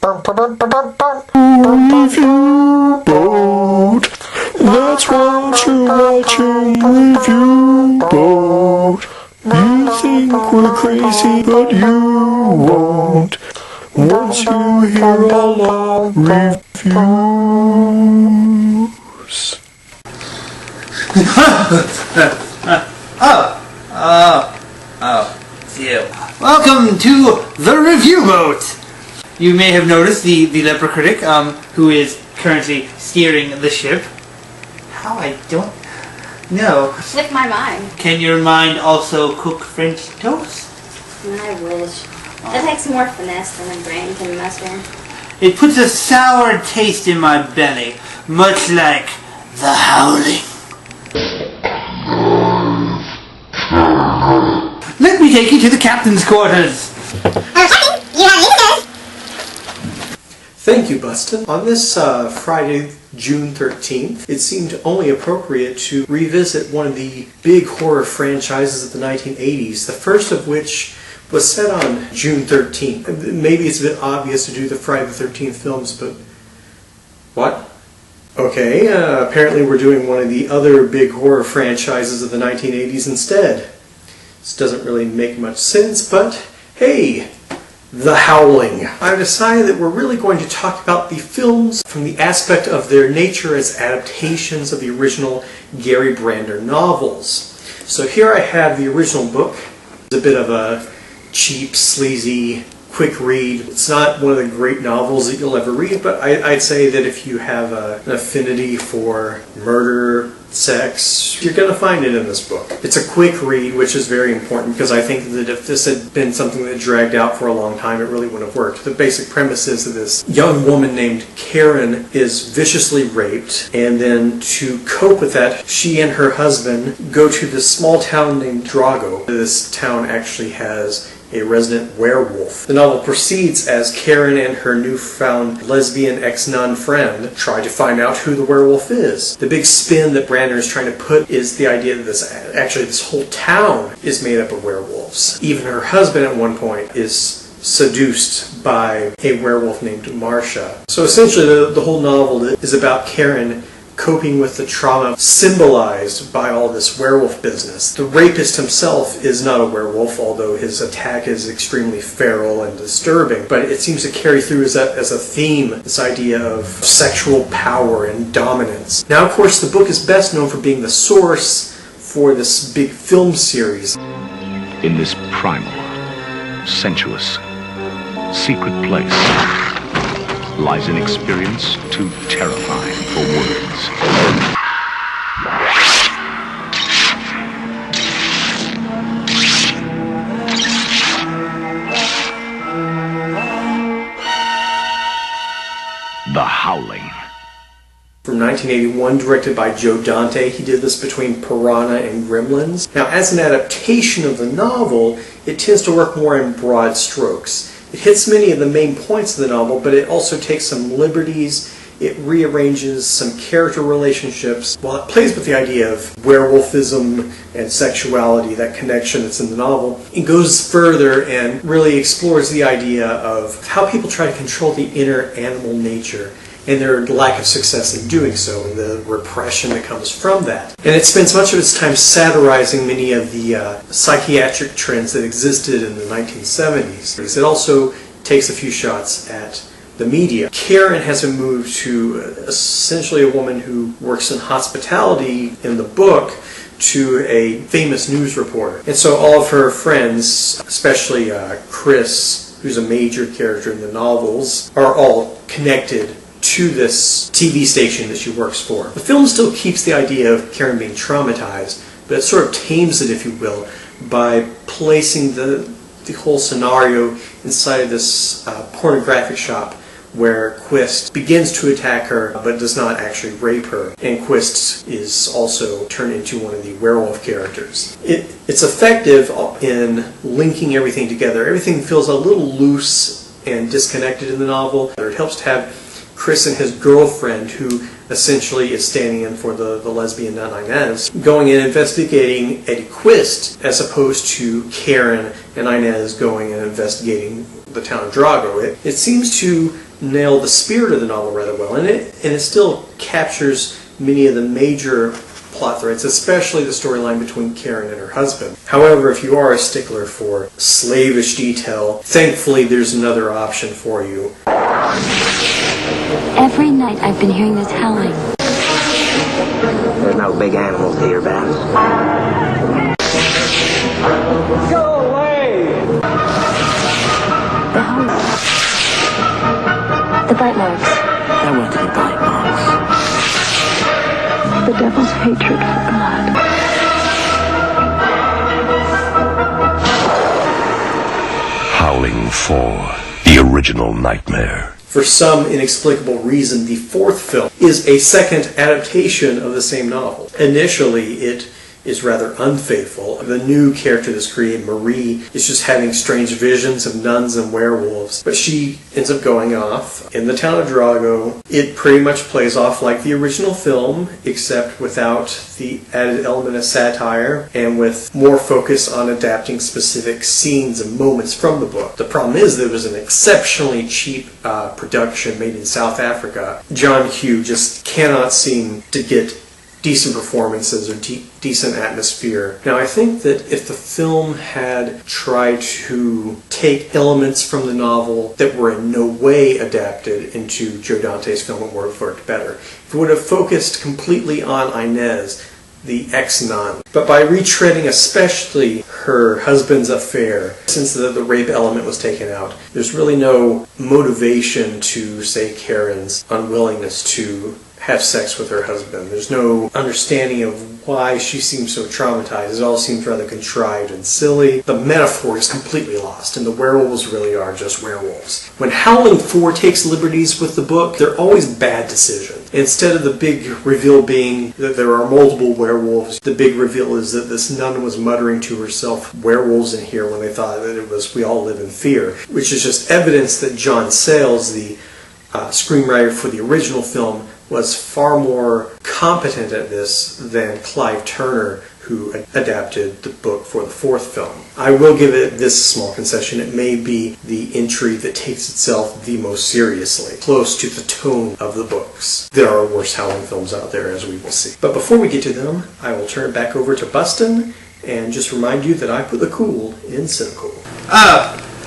Review boat. That's what you're watching. Review boat. You think we're crazy, but you won't. Once you hear all our reviews. It's you. Welcome to the Review Boat! You may have noticed the leper critic, who is currently steering the ship. How? I don't know. Slipped my mind. Can your mind also cook French toast? I wish. That takes more finesse than a brain can muster. It puts a sour taste in my belly, much like the Howling. Let me take you to the captain's quarters. Thank you, Bustin. On this Friday, June 13th, it seemed only appropriate to revisit one of the big horror franchises of the 1980s, the first of which was set on June 13th. Maybe it's a bit obvious to do the Friday the 13th films, but... What? Okay, apparently we're doing one of the other big horror franchises of the 1980s instead. This doesn't really make much sense, but hey! The Howling. I've decided that we're really going to talk about the films from the aspect of their nature as adaptations of the original Gary Brander novels. So here I have the original book. It's a bit of a cheap, sleazy, quick read. It's not one of the great novels that you'll ever read, but I'd say that if you have an affinity for murder, sex, you're going to find it in this book. It's a quick read, which is very important, because I think that if this had been something that dragged out for a long time, it really wouldn't have worked. The basic premise is that this young woman named Karen is viciously raped, and then to cope with that, she and her husband go to this small town named Drago. This town actually has a resident werewolf. The novel proceeds as Karen and her newfound lesbian ex-nun friend try to find out who the werewolf is. The big spin that Brander is trying to put is the idea that this whole town is made up of werewolves. Even her husband at one point is seduced by a werewolf named Marcia. So essentially the whole novel is about Karen coping with the trauma symbolized by all this werewolf business. The rapist himself is not a werewolf, although his attack is extremely feral and disturbing, but it seems to carry through as a theme, this idea of sexual power and dominance. Now, of course, the book is best known for being the source for this big film series. In this primal, sensuous, secret place lies an experience too terrifying for words. The Howling. From 1981, directed by Joe Dante. He did this between Piranha and Gremlins. Now, as an adaptation of the novel, it tends to work more in broad strokes. It hits many of the main points of the novel, but it also takes some liberties. It rearranges some character relationships. While it plays with the idea of werewolfism and sexuality, that connection that's in the novel, it goes further and really explores the idea of how people try to control the inner animal nature and their lack of success in doing so, and the repression that comes from that. And it spends much of its time satirizing many of the psychiatric trends that existed in the 1970s. It also takes a few shots at the media. Karen has been moved to essentially a woman who works in hospitality in the book to a famous news reporter. And so all of her friends, especially Chris, who's a major character in the novels, are all connected to this TV station that she works for. The film still keeps the idea of Karen being traumatized, but it sort of tames it, if you will, by placing the whole scenario inside of this pornographic shop where Quist begins to attack her but does not actually rape her. And Quist is also turned into one of the werewolf characters. It's effective in linking everything together. Everything feels a little loose and disconnected in the novel. It helps to have Chris and his girlfriend, who essentially is standing in for the lesbian nun Inez, going and investigating Eddie Quist, as opposed to Karen and Inez going and investigating the town of Drago. It seems to nail the spirit of the novel rather well, and it still captures many of the major plot threads, especially the storyline between Karen and her husband. However, if you are a stickler for slavish detail, thankfully there's another option for you. Every night I've been hearing this howling. There's no big animals here, Babs. Go away! The howling. The bite marks. There weren't any bite marks. The devil's hatred for God. Howling 4, the original nightmare. For some inexplicable reason, the fourth film is a second adaptation of the same novel. Initially, it is rather unfaithful. The new character that's created, Marie, is just having strange visions of nuns and werewolves. But she ends up going off in the town of Drago. It pretty much plays off like the original film, except without the added element of satire and with more focus on adapting specific scenes and moments from the book. The problem is that it was an exceptionally cheap production made in South Africa. John Hugh just cannot seem to get decent performances or decent atmosphere. Now, I think that if the film had tried to take elements from the novel that were in no way adapted into Joe Dante's film, it would have worked better. If it would have focused completely on Inez, the ex-nun, but by retreading especially her husband's affair, since the rape element was taken out, there's really no motivation to, say, Karen's unwillingness to have sex with her husband. There's no understanding of why she seems so traumatized. It all seems rather contrived and silly. The metaphor is completely lost, and the werewolves really are just werewolves. When Howling 4 takes liberties with the book, they're always bad decisions. Instead of the big reveal being that there are multiple werewolves, the big reveal is that this nun was muttering to herself, "Werewolves in here," when they thought that it was "We all live in fear," which is just evidence that John Sayles, the screenwriter for the original film, was far more competent at this than Clive Turner, who adapted the book for the fourth film. I will give it this small concession: it may be the intrigue that takes itself the most seriously, close to the tone of the books. There are worse Howling films out there, as we will see. But before we get to them, I will turn it back over to Bustin and just remind you that I put the cool in Cine-cool.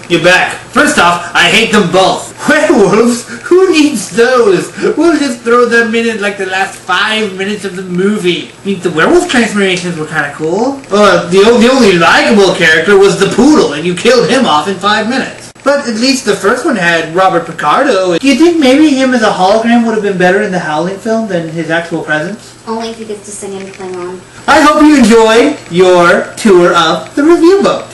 You're back. First off, I hate them both. Werewolves? Who needs those? We'll just throw them in like the last 5 minutes of the movie. I mean, the werewolf transformations were kind of cool. The only likable character was the poodle, and you killed him off in 5 minutes. But at least the first one had Robert Picardo. Do you think maybe him as a hologram would have been better in the Howling film than his actual presence? Only if he gets to sing in Klingon. I hope you enjoyed your tour of the review boat.